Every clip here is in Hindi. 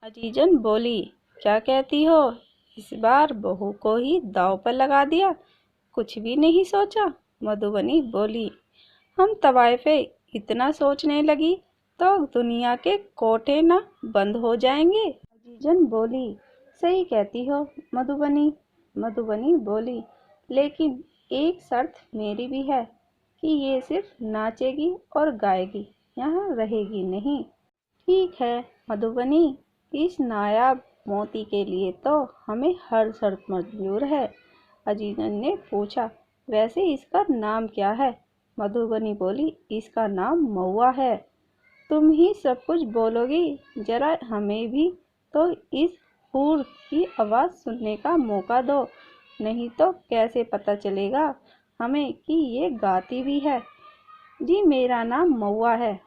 अजीजन बोली, क्या कहती हो? इस बार बहू को ही दांव पर लगा दिया, कुछ भी नहीं सोचा। मधुबनी बोली, हम तवायफे इतना सोचने लगी तो दुनिया के कोठे ना बंद हो जाएंगे। अजीजन बोली, सही कहती हो मधुबनी। मधुबनी बोली, लेकिन एक शर्त मेरी भी है कि ये सिर्फ नाचेगी और गाएगी, यहाँ रहेगी नहीं। ठीक है मधुबनी, इस नायाब मोती के लिए तो हमें हर शर्त मंजूर है। अजीजन ने पूछा, वैसे इसका नाम क्या है? मधुबनी बोली, इसका नाम महुआ है। तुम ही सब कुछ बोलोगी, जरा हमें भी तो इस हूर की आवाज़ सुनने का मौका दो, नहीं तो कैसे पता चलेगा हमें कि ये गाती भी है। जी मेरा नाम महुआ है।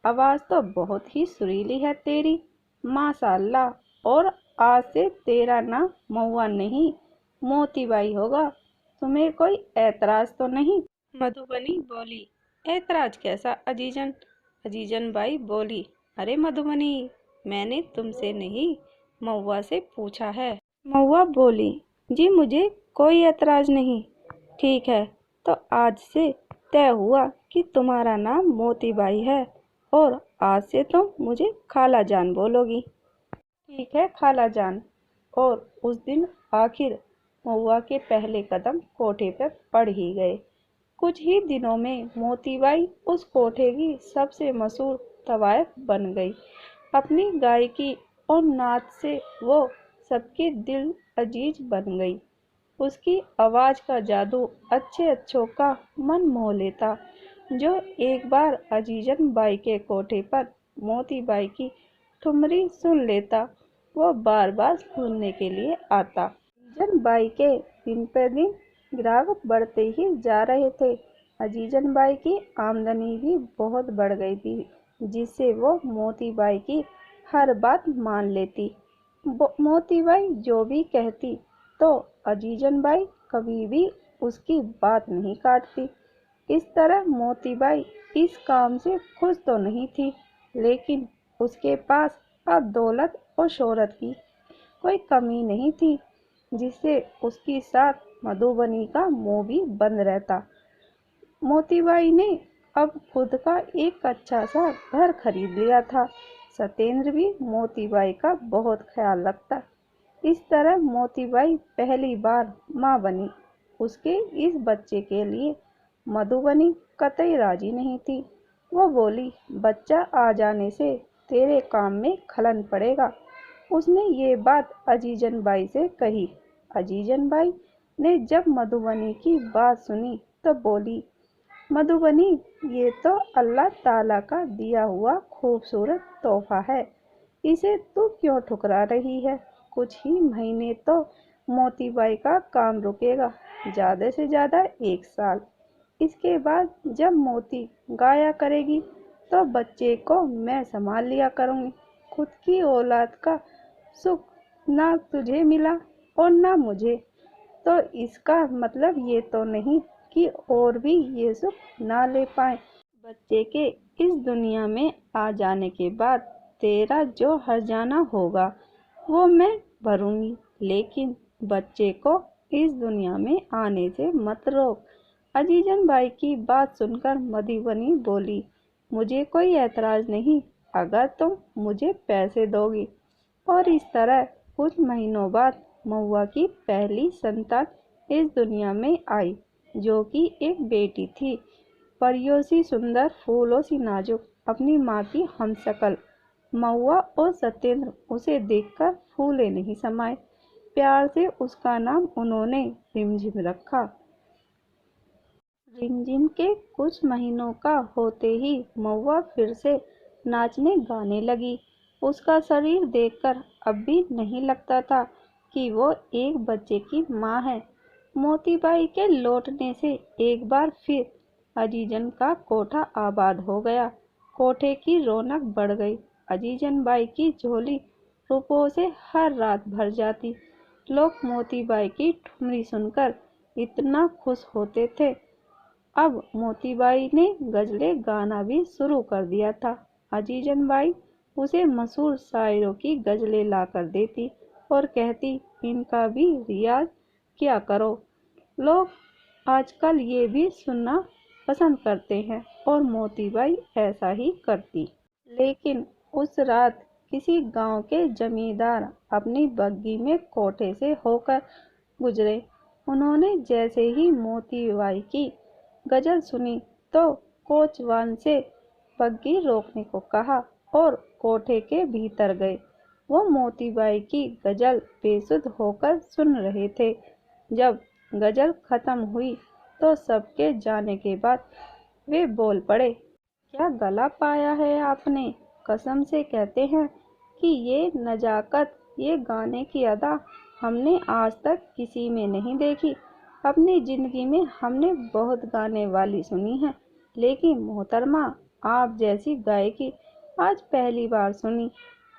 आवाज़ तो बहुत ही सुरीली है तेरी, माशाअल्लाह। और आज से तेरा नाम महुआ नहीं, मोतीबाई होगा। तुम्हें कोई ऐतराज तो नहीं? मधुबनी बोली, ऐतराज कैसा अजीजन? अजीजन बाई बोली, अरे मधुबनी, मैंने तुमसे नहीं महुआ से पूछा है। महुआ बोली, जी मुझे कोई ऐतराज नहीं। ठीक है, तो आज से तय हुआ कि तुम्हारा नाम मोतीबाई है और आज से तुम मुझे खाला जान बोलोगी। ठीक है खाला जान। और उस दिन आखिर महुआ के पहले कदम कोठे पर पड़ ही गए। कुछ ही दिनों में मोतीबाई उस कोठे की सबसे मशहूर तवायफ बन गई। अपनी गायकी और नाच से वो सबके दिल अजीज बन गई। उसकी आवाज़ का जादू अच्छे अच्छों का मन मोह लेता। जो एक बार अजीजन बाई के कोठे पर मोती बाई की ठुमरी सुन लेता, वो बार बार सुनने के लिए आता। अजीजन बाई के दिन पर दिन ग्राहक बढ़ते ही जा रहे थे। अजीजन बाई की आमदनी भी बहुत बढ़ गई थी, जिससे वो मोती बाई की हर बात मान लेती। मोती बाई जो भी कहती तो अजीजन बाई कभी भी उसकी बात नहीं काटती। इस तरह मोतीबाई इस काम से खुश तो नहीं थी, लेकिन उसके पास अब दौलत और शोहरत की कोई कमी नहीं थी, जिससे उसके साथ मधुबनी का मुंह भी बंद रहता। मोतीबाई ने अब खुद का एक अच्छा सा घर खरीद लिया था। सत्येंद्र भी मोतीबाई का बहुत ख्याल रखता। इस तरह मोतीबाई पहली बार माँ बनी। उसके इस बच्चे के लिए मधुबनी कतई राजी नहीं थी। वो बोली, बच्चा आ जाने से तेरे काम में खलन पड़ेगा। उसने ये बात अजीजन बाई से कही। अजीजन बाई ने जब मधुबनी की बात सुनी तो बोली, मधुबनी, ये तो अल्लाह ताला का दिया हुआ खूबसूरत तोहफा है, इसे तू क्यों ठुकरा रही है? कुछ ही महीने तो मोतीबाई का काम रुकेगा, ज़्यादा से ज़्यादा 1 साल। इसके बाद जब मोती गाया करेगी तो बच्चे को मैं संभाल लिया करूँगी। खुद की औलाद का सुख ना तुझे मिला और ना मुझे, तो इसका मतलब ये तो नहीं कि और भी ये सुख ना ले पाए। बच्चे के इस दुनिया में आ जाने के बाद तेरा जो हर्जाना होगा वो मैं भरूंगी, लेकिन बच्चे को इस दुनिया में आने से मत रोक। अजीजन बाई की बात सुनकर मधुबनी बोली, मुझे कोई ऐतराज नहीं, अगर तुम मुझे पैसे दोगी। और इस तरह कुछ महीनों बाद महुआ की पहली संतान इस दुनिया में आई, जो कि एक बेटी थी। परियों सी सुंदर, फूलों सी नाजुक, अपनी माँ की हमशक्ल। महुआ और सत्येंद्र उसे देखकर फूले नहीं समाये। प्यार से उसका नाम उन्होंने रिमझिम रखा। रिमझिम के कुछ महीनों का होते ही महुआ फिर से नाचने गाने लगी। उसका शरीर देखकर अब भी नहीं लगता था कि वो एक बच्चे की माँ है। मोतीबाई के लौटने से एक बार फिर अजीजन का कोठा आबाद हो गया। कोठे की रौनक बढ़ गई। अजीजन बाई की झोली रुपयों से हर रात भर जाती। लोग मोतीबाई की ठुमरी सुनकर इतना खुश होते थे। अब मोतीबाई ने गजलें गाना भी शुरू कर दिया था। अजीजन बाई उसे मशहूर शायरों की गज़लें लाकर देती और कहती, इनका भी रियाज किया करो। लोग आजकल ये भी सुनना पसंद करते हैं। और मोतीबाई ऐसा ही करती। लेकिन उस रात किसी गांव के जमींदार अपनी बग्गी में कोठे से होकर गुजरे। उन्होंने जैसे ही मोतीबाई की गजल सुनी तो कोचवान से बग्गी रोकने को कहा और कोठे के भीतर गए। वो मोतीबाई की गजल बेसुध होकर सुन रहे थे। जब गजल खत्म हुई तो सबके जाने के बाद वे बोल पड़े, क्या गला पाया है आपने? कसम से कहते हैं कि ये नजाकत, ये गाने की अदा हमने आज तक किसी में नहीं देखी। अपनी जिंदगी में हमने बहुत गाने वाली सुनी है, लेकिन मोहतरमा आप जैसी गायकी आज पहली बार सुनी।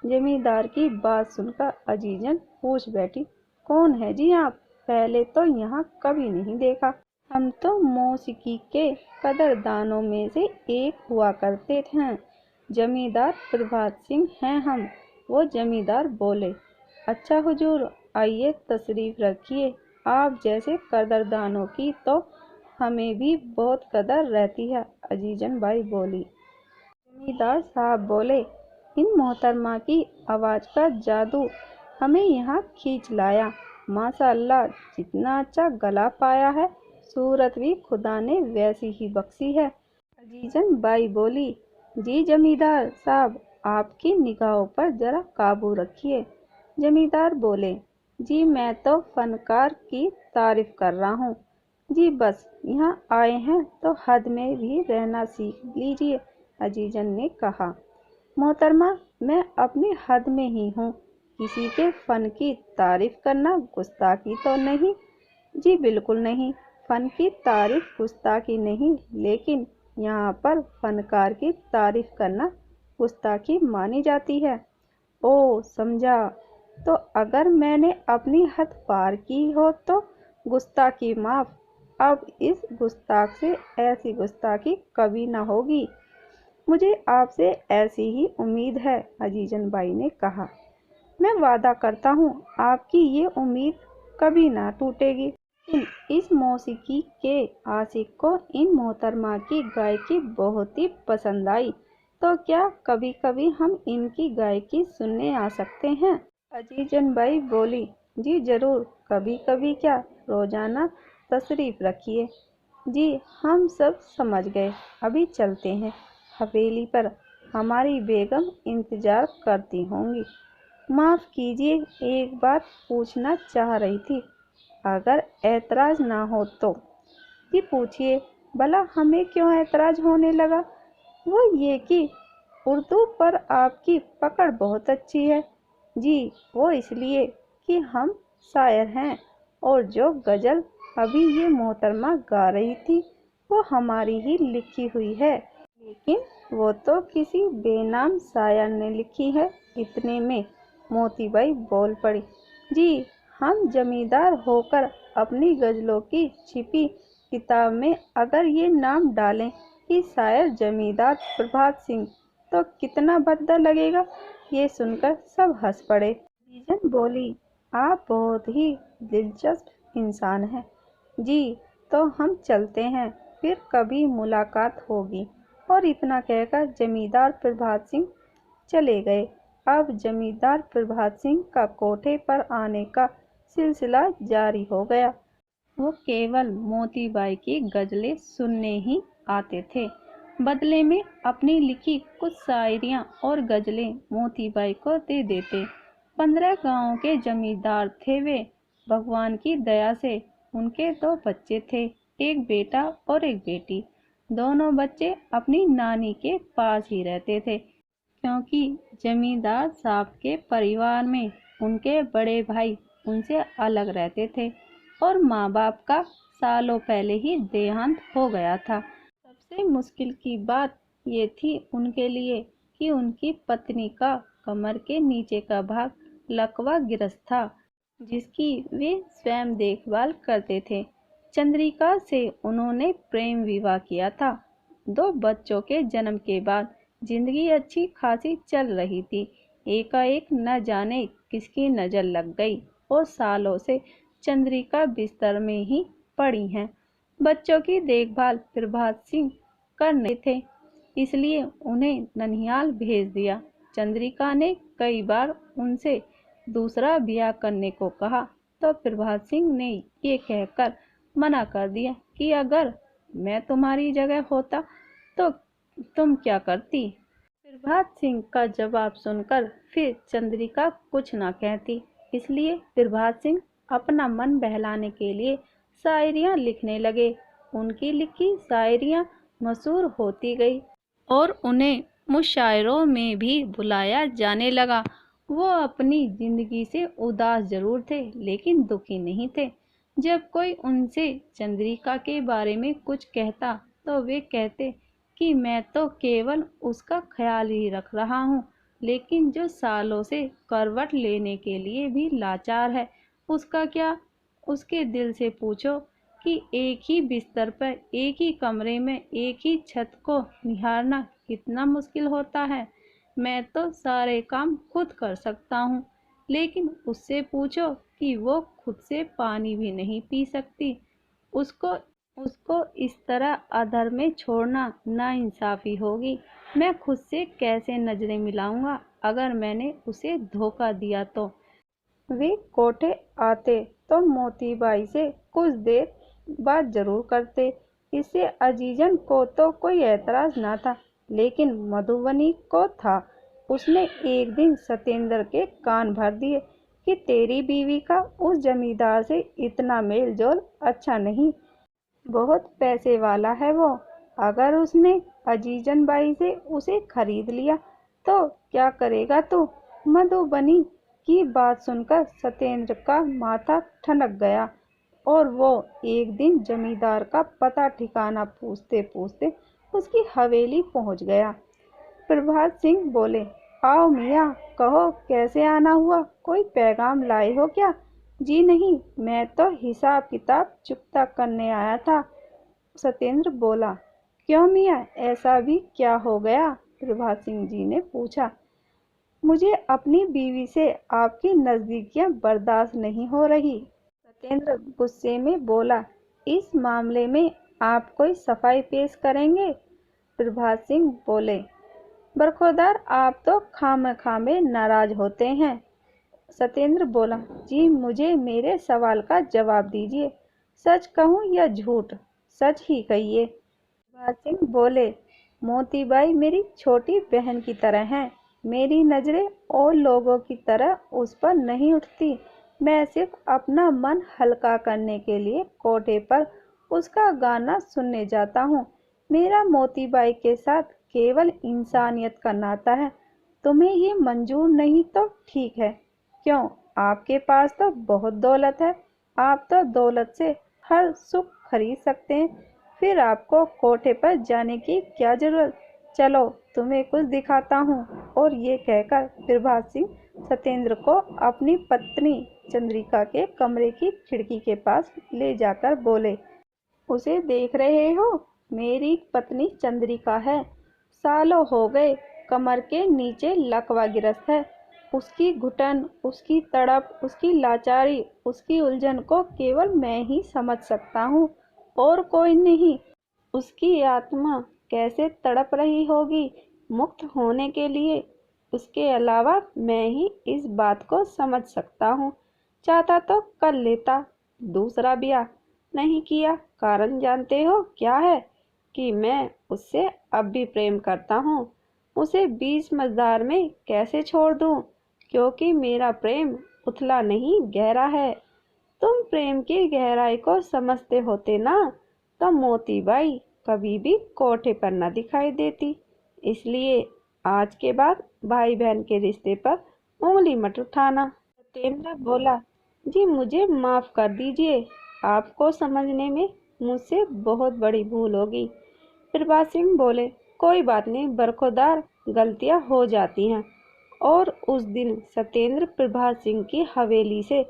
जमींदार की बात सुनकर अजीजन पूछ बैठी, कौन है जी आप? पहले तो यहाँ कभी नहीं देखा। हम तो मौसीकी के कदरदानों में से एक हुआ करते थे। जमींदार प्रभात सिंह हैं हम। वो जमींदार बोले, अच्छा हुजूर, आइए तशरीफ रखिए। आप जैसे कदरदानों की तो हमें भी बहुत कदर रहती है। अजीजन बाई बोली। जमींदार साहब बोले, इन मोहतरमा की आवाज़ का जादू हमें यहाँ खींच लाया। माशाअल्लाह, जितना अच्छा गला पाया है, सूरत भी खुदा ने वैसी ही बख्शी है। अजीजन बाई बोली, जी जमींदार साहब, आपकी निगाहों पर जरा काबू रखिए। जमींदार बोले, जी मैं तो फनकार की तारीफ कर रहा हूँ। जी बस यहाँ आए हैं तो हद में भी रहना सीख लीजिए। अजीजन ने कहा, मोहतरमा मैं अपनी हद में ही हूँ। किसी के फन की तारीफ करना गुस्ताखी तो नहीं? जी बिल्कुल नहीं, फन की तारीफ गुस्ताखी नहीं, लेकिन यहाँ पर फनकार की तारीफ करना गुस्ताखी मानी जाती है। ओ समझा। तो अगर मैंने अपनी हद पार की हो तो गुस्ताखी माफ। अब इस गुस्ताख से ऐसी गुस्ताखी कभी ना होगी। मुझे आपसे ऐसी ही उम्मीद है। अजीजन बाई ने कहा, मैं वादा करता हूँ आपकी ये उम्मीद कभी ना टूटेगी। इस मौसीकी के आशिक को इन मोहतरमा की गायकी बहुत ही पसंद आई, तो क्या कभी कभी हम इनकी गायकी सुनने आ सकते हैं? अजीजन बाई बोली, जी जरूर, कभी कभी क्या, रोजाना तशरीफ रखिए। जी हम सब समझ गए, अभी चलते हैं। हवेली पर हमारी बेगम इंतजार करती होंगी। माफ़ कीजिए, एक बात पूछना चाह रही थी, अगर ऐतराज़ ना हो तो? जी पूछिए। भला हमें क्यों ऐतराज़ होने लगा? वो ये कि उर्दू पर आपकी पकड़ बहुत अच्छी है। जी वो इसलिए कि हम शायर हैं, और जो गज़ल अभी ये मोहतरमा गा रही थी वो हमारी ही लिखी हुई है, लेकिन वो तो किसी बेनाम शायर ने लिखी है। इतने में मोतीबाई बोल पड़ी, जी हम जमींदार होकर अपनी गज़लों की छिपी किताब में अगर ये नाम डालें कि शायर जमींदार प्रभात सिंह, तो कितना भद्दा लगेगा। ये सुनकर सब हंस पड़े। जीजन बोली, आप बहुत ही दिलचस्प इंसान हैं। जी तो हम चलते हैं, फिर कभी मुलाकात होगी। और इतना कहकर जमींदार प्रभात सिंह चले गए। अब जमींदार प्रभात सिंह का कोठे पर आने का सिलसिला जारी हो गया। वो केवल मोतीबाई की गज़लें सुनने ही आते थे। बदले में अपनी लिखी कुछ शायरियाँ और गज़लें मोतीबाई को दे देते। 15 गाँव के जमींदार थे वे। भगवान की दया से उनके 2 बच्चे थे, एक बेटा और एक बेटी। दोनों बच्चे अपनी नानी के पास ही रहते थे, क्योंकि जमींदार साहब के परिवार में उनके बड़े भाई उनसे अलग रहते थे और माँ बाप का सालों पहले ही देहांत हो गया था। सबसे मुश्किल की बात ये थी उनके लिए कि उनकी पत्नी का कमर के नीचे का भाग लकवा गिरस्त था, जिसकी वे स्वयं देखभाल करते थे। चंद्रिका से उन्होंने प्रेम विवाह किया था। 2 बच्चों के जन्म के बाद जिंदगी अच्छी खासी चल रही थी। एकाएक न जाने किसकी नज़र लग गई और सालों से चंद्रिका बिस्तर में ही पड़ी हैं। बच्चों की देखभाल प्रभात सिंह करने थे, इसलिए उन्हें ननिहाल भेज दिया। चंद्रिका ने कई बार उनसे दूसरा ब्याह करने को कहा तो प्रभात सिंह ने ये कहकर मना कर दिया कि अगर मैं तुम्हारी जगह होता तो तुम क्या करती। प्रभात सिंह का जवाब सुनकर फिर चंद्रिका कुछ न कहती, इसलिए प्रभात सिंह अपना मन बहलाने के लिए शायरियाँ लिखने लगे। उनकी लिखी शायरियाँ मशहूर होती गई और उन्हें मुशायरों में भी बुलाया जाने लगा। वो अपनी जिंदगी से उदास जरूर थे लेकिन दुखी नहीं थे। जब कोई उनसे चंद्रिका के बारे में कुछ कहता तो वे कहते कि मैं तो केवल उसका ख्याल ही रख रहा हूँ, लेकिन जो सालों से करवट लेने के लिए भी लाचार है उसका क्या। उसके दिल से पूछो कि एक ही बिस्तर पर, एक ही कमरे में, एक ही छत को निहारना कितना मुश्किल होता है। मैं तो सारे काम खुद कर सकता हूँ, लेकिन उससे पूछो कि वो खुद से पानी भी नहीं पी सकती। उसको उसको इस तरह अधर में छोड़ना नाइंसाफी होगी। मैं खुद से कैसे नजरें मिलाऊंगा अगर मैंने उसे धोखा दिया तो। वे कोठे आते तो मोतीबाई से कुछ देर बात जरूर करते। इससे अजीजन को तो कोई एतराज ना था, लेकिन मधुबनी को था। उसने एक दिन सतेंद्र के कान भर दिए कि तेरी बीवी का उस जमींदार से इतना मेल जोल अच्छा नहीं, बहुत पैसे वाला है वो। अगर उसने अजीजन बाई से उसे खरीद लिया तो क्या करेगा तू। मधुबनी की बात सुनकर सतेंद्र का माथा ठनक गया और वो एक दिन जमींदार का पता ठिकाना पूछते पूछते उसकी हवेली पहुंच गया। प्रभात सिंह बोले, आओ मियाँ, कहो कैसे आना हुआ, कोई पैगाम लाए हो क्या। जी नहीं, मैं तो हिसाब किताब चुकता करने आया था। सतेंद्र बोला, क्यों मियाँ, ऐसा भी क्या हो गया। प्रभात सिंह जी ने पूछा, मुझे अपनी बीवी से आपकी नज़दीकियां बर्दाश्त नहीं हो रही। सतेंद्र गुस्से में बोला, इस मामले में आप कोई सफाई पेश करेंगे। प्रभात सिंह बोले, बरखुरदार, आप तो खामे नाराज होते हैं। सतेंद्र बोला, जी मुझे मेरे सवाल का जवाब दीजिए, सच कहूँ या झूठ। सच ही कहिए। प्रभात सिंह बोले, मोतीबाई मेरी छोटी बहन की तरह है। मेरी नज़रें और लोगों की तरह उस पर नहीं उठती। मैं सिर्फ अपना मन हल्का करने के लिए कोठे पर उसका गाना सुनने जाता हूँ। मेरा मोतीबाई के साथ केवल इंसानियत का नाता है। तुम्हें ये मंजूर नहीं तो ठीक है। क्यों, आपके पास तो बहुत दौलत है। आप तो दौलत से हर सुख खरीद सकते हैं, फिर आपको कोठे पर जाने की क्या जरूरत। चलो तुम्हें कुछ दिखाता हूँ। और ये कहकर प्रभात सिंह सतेंद्र को अपनी पत्नी चंद्रिका के कमरे की खिड़की के पास ले जाकर बोले, उसे देख रहे हो, मेरी पत्नी चंद्रिका है। सालों हो गए कमर के नीचे लकवा गिरफ्त है। उसकी घुटन, उसकी तड़प, उसकी लाचारी, उसकी उलझन को केवल मैं ही समझ सकता हूँ और कोई नहीं। उसकी आत्मा कैसे तड़प रही होगी मुक्त होने के लिए, उसके अलावा मैं ही इस बात को समझ सकता हूँ। चाहता तो कर लेता दूसरा ब्याह, नहीं किया। कारण जानते हो क्या है? कि मैं उससे अब भी प्रेम करता हूँ। उसे बीच मझधार में कैसे छोड़ दूँ, क्योंकि मेरा प्रेम उथला नहीं, गहरा है। तुम प्रेम की गहराई को समझते होते ना तो मोतीबाई कभी भी कोठे पर न दिखाई देती। इसलिए आज के बाद भाई बहन के रिश्ते पर उंगली मत उठाना। सतेंद्र बोला, जी मुझे माफ कर दीजिए, आपको समझने में मुझसे बहुत बड़ी भूल होगी। प्रभात सिंह बोले, कोई बात नहीं बरखुरदार, गलतियां हो जाती हैं। और उस दिन सतेंद्र प्रभात सिंह की हवेली से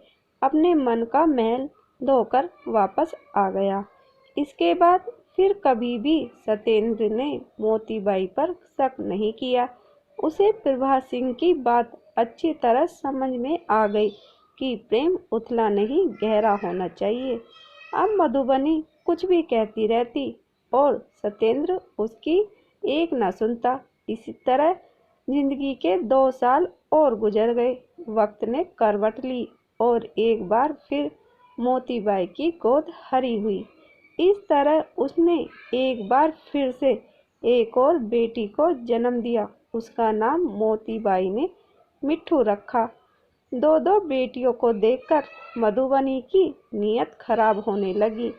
अपने मन का महल धोकर वापस आ गया। इसके बाद फिर कभी भी सत्येंद्र ने मोतीबाई पर शक नहीं किया। उसे प्रभा सिंह की बात अच्छी तरह समझ में आ गई कि प्रेम उथला नहीं गहरा होना चाहिए। अब मधुबनी कुछ भी कहती रहती और सत्येंद्र उसकी एक न सुनता। इसी तरह जिंदगी के 2 साल और गुजर गए। वक्त ने करवट ली और एक बार फिर मोतीबाई की गोद हरी हुई। इस तरह उसने एक बार फिर से एक और बेटी को जन्म दिया। उसका नाम मोतीबाई ने मिट्ठू रखा। 2 बेटियों को देखकर मधुबनी की नीयत खराब होने लगी।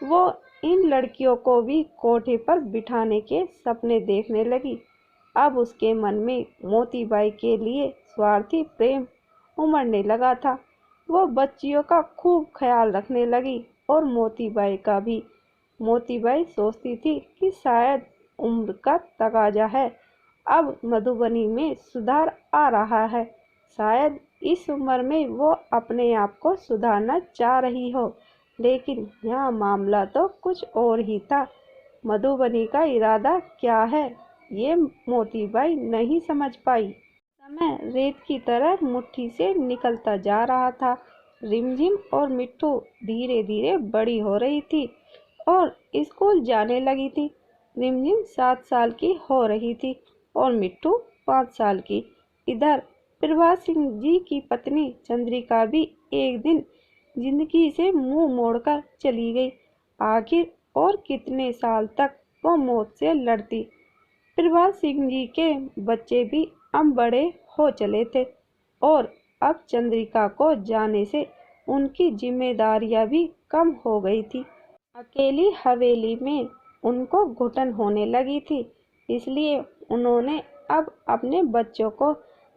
वो इन लड़कियों को भी कोठे पर बिठाने के सपने देखने लगी। अब उसके मन में मोतीबाई के लिए स्वार्थी प्रेम उमड़ने लगा था। वो बच्चियों का खूब ख्याल रखने लगी और मोतीबाई का भी। मोतीबाई सोचती थी कि शायद उम्र का तकाजा है, अब मधुबनी में सुधार आ रहा है। शायद इस उम्र में वो अपने आप को सुधारना चाह रही हो, लेकिन यहाँ मामला तो कुछ और ही था। मधुबनी का इरादा क्या है, ये मोतीबाई नहीं समझ पाई। समय रेत की तरह मुट्ठी से निकलता जा रहा था। रिमझिम और मिट्ठू धीरे धीरे बड़ी हो रही थी और स्कूल जाने लगी थी। रिमझिम 7 साल की हो रही थी और मिट्ठू 5 साल की। इधर प्रभा सिंह जी की पत्नी चंद्रिका भी एक दिन जिंदगी से मुंह मोड़कर चली गई। आखिर और कितने साल तक वो मौत से लड़ती। प्रभा सिंह जी के बच्चे भी अब बड़े हो चले थे और अब चंद्रिका को जाने से उनकी जिम्मेदारियां भी कम हो गई थी। अकेली हवेली में उनको घुटन होने लगी थी, इसलिए उन्होंने अब अपने बच्चों को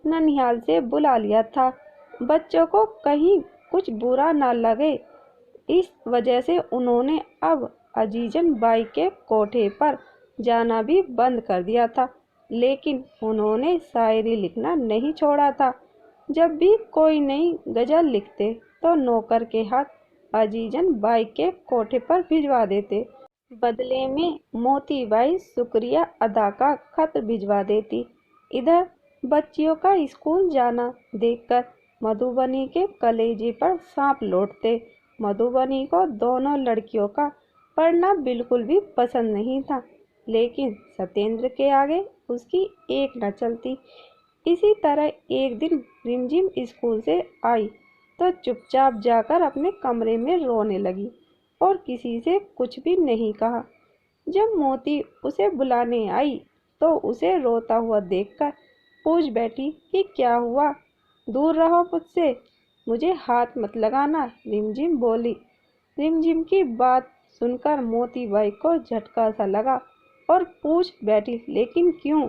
ननिहाल से बुला लिया था। बच्चों को कहीं कुछ बुरा न लगे, इस वजह से उन्होंने अब अजीजन बाई के कोठे पर जाना भी बंद कर दिया था। लेकिन उन्होंने शायरी लिखना नहीं छोड़ा था। जब भी कोई नई गजल लिखते तो नौकर के हाथ अजीजन बाई के कोठे पर भिजवा देते। बदले में मोतीबाई शुक्रिया अदा का खत भिजवा देती। इधर बच्चियों का स्कूल जाना देखकर मधुबनी के कलेजे पर सांप लौटते। मधुबनी को दोनों लड़कियों का पढ़ना बिल्कुल भी पसंद नहीं था, लेकिन सत्येंद्र के आगे उसकी एक न चलती। इसी तरह एक दिन रिमझिम स्कूल से आई तो चुपचाप जाकर अपने कमरे में रोने लगी और किसी से कुछ भी नहीं कहा। जब मोती उसे बुलाने आई तो उसे रोता हुआ देखकर पूछ बैठी कि क्या हुआ, दूर रहो मुझसे, मुझे हाथ मत लगाना, रिमझिम बोली। रिमझिम की बात सुनकर मोतीबाई को झटका सा लगा और पूछ बैठी, लेकिन क्यों?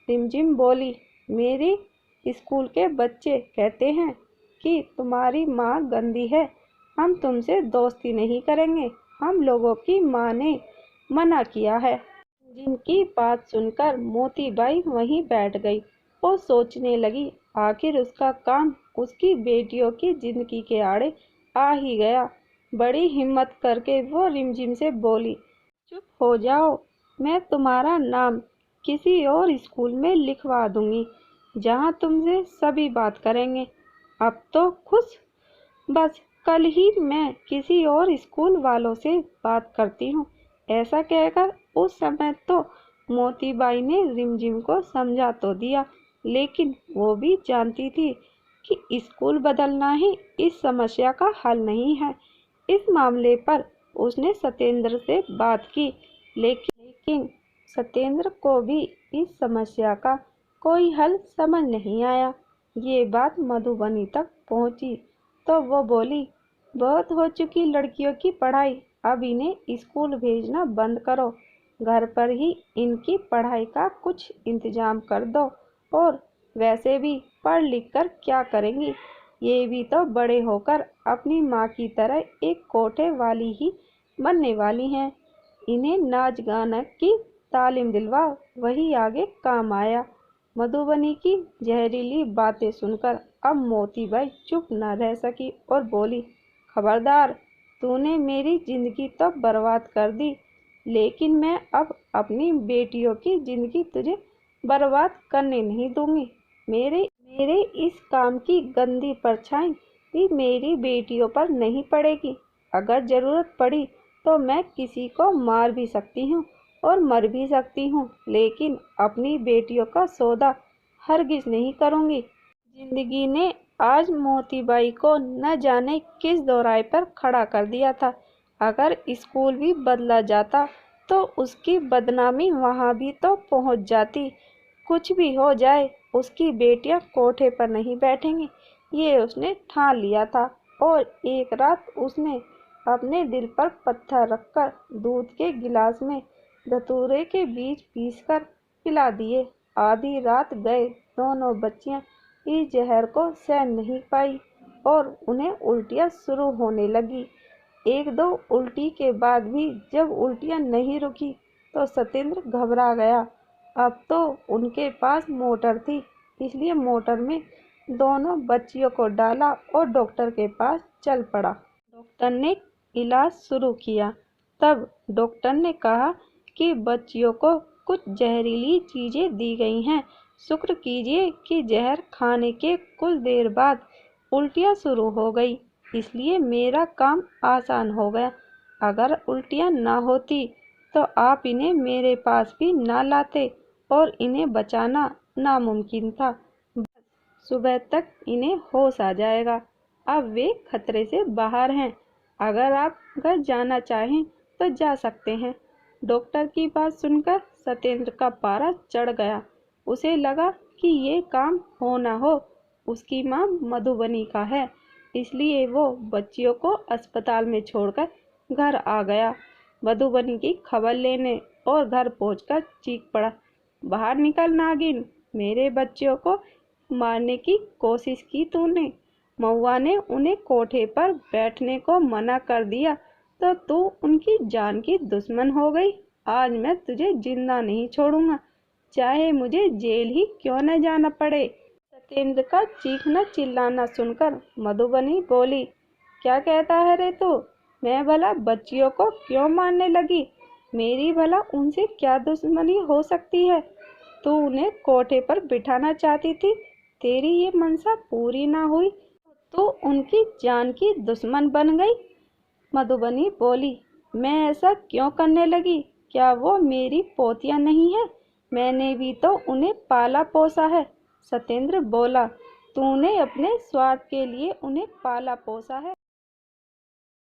रिमझिम बोली, मेरी स्कूल के बच्चे कहते हैं कि तुम्हारी माँ गंदी है, हम तुमसे दोस्ती नहीं करेंगे, हम लोगों की माँ ने मना किया है। जिनकी बात सुनकर मोतीबाई वहीं बैठ गई और सोचने लगी, आखिर उसका काम उसकी बेटियों की जिंदगी के आड़े आ ही गया। बड़ी हिम्मत करके वो रिमझिम से बोली, चुप हो जाओ, मैं तुम्हारा नाम किसी और स्कूल में लिखवा दूंगी, जहाँ तुमसे सभी बात करेंगे। अब तो खुश, बस कल ही मैं किसी और स्कूल वालों से बात करती हूँ। ऐसा कहकर उस समय तो मोतीबाई ने रिमझिम को समझा तो दिया, लेकिन वो भी जानती थी कि स्कूल बदलना ही इस समस्या का हल नहीं है। इस मामले पर उसने सत्येंद्र से बात की, लेकिन सत्येंद्र को भी इस समस्या का कोई हल समझ नहीं आया। ये बात मधुबनी तक पहुंची तो वो बोली, बहुत हो चुकी लड़कियों की पढ़ाई, अब इन्हें स्कूल भेजना बंद करो, घर पर ही इनकी पढ़ाई का कुछ इंतजाम कर दो। और वैसे भी पढ़ लिख कर क्या करेंगी, ये भी तो बड़े होकर अपनी माँ की तरह एक कोठे वाली ही बनने वाली हैं। इन्हें नाच गाना की तालीम दिलवाओ, वही आगे काम आया। मधुबनी की जहरीली बातें सुनकर अब मोतीबाई चुप न रह सकी और बोली, खबरदार, तूने मेरी जिंदगी तो बर्बाद कर दी। लेकिन मैं अब अपनी बेटियों की जिंदगी तुझे बर्बाद करने नहीं दूंगी। मेरे इस काम की गंदी परछाई भी मेरी बेटियों पर नहीं पड़ेगी। अगर जरूरत पड़ी तो मैं किसी को मार भी सकती हूँ और मर भी सकती हूँ, लेकिन अपनी बेटियों का सौदा हरगिज नहीं करूँगी। जिंदगी ने आज मोतीबाई को न जाने किस दोराहे पर खड़ा कर दिया था। अगर स्कूल भी बदला जाता तो उसकी बदनामी वहाँ भी तो पहुँच जाती। कुछ भी हो जाए, उसकी बेटियां कोठे पर नहीं बैठेंगी, ये उसने ठान लिया था। और एक रात उसने अपने दिल पर पत्थर रखकर दूध के गिलास में धतूरे के बीज पीसकर पिला दिए। आधी रात गए दोनों बच्चियां इस जहर को सहन नहीं पाई और उन्हें उल्टियां शुरू होने लगी। एक दो उल्टी के बाद भी जब उल्टियां नहीं रुकी तो सत्येंद्र घबरा गया। अब तो उनके पास मोटर थी, इसलिए मोटर में दोनों बच्चियों को डाला और डॉक्टर के पास चल पड़ा। डॉक्टर ने इलाज शुरू किया। तब डॉक्टर ने कहा कि बच्चियों को कुछ जहरीली चीजें दी गई हैं। शुक्र कीजिए कि जहर खाने के कुछ देर बाद उल्टियाँ शुरू हो गई, इसलिए मेरा काम आसान हो गया। अगर उल्टियाँ ना होती तो आप इन्हें मेरे पास भी ना लाते और इन्हें बचाना नामुमकिन था। सुबह तक इन्हें होश आ जाएगा। अब वे खतरे से बाहर हैं। अगर आप घर जाना चाहें तो जा सकते हैं। डॉक्टर की बात सुनकर सत्येंद्र का पारा चढ़ गया। उसे लगा कि ये काम हो ना हो उसकी मां मधुबनी का है, इसलिए वो बच्चियों को अस्पताल में छोड़कर घर आ गया। मधुबनी की खबर लेने और घर पहुंचकर चीख पड़ा, बाहर निकल नागिन, मेरे बच्चों को मारने की कोशिश की तूने। महुआ ने उन्हें कोठे पर बैठने को मना कर दिया तो तू उनकी जान की दुश्मन हो गई। आज मैं तुझे जिंदा नहीं छोड़ूंगा, चाहे मुझे जेल ही क्यों न जाना पड़े। सत्येंद्र का चीखना चिल्लाना सुनकर मधुबनी बोली, क्या कहता है रे तू? मैं भला बच्चियों को क्यों मारने लगी? मेरी भला उनसे क्या दुश्मनी हो सकती है? तू उन्हें कोठे पर बिठाना चाहती थी, तेरी ये मनसा पूरी ना हुई तो उनकी जान की दुश्मन बन गई। मधुबनी बोली, मैं ऐसा क्यों करने लगी? क्या वो मेरी पोतियां नहीं है? मैंने भी तो उन्हें पाला पोसा है। सत्येंद्र बोला, तूने अपने स्वार्थ के लिए उन्हें पाला पोसा है।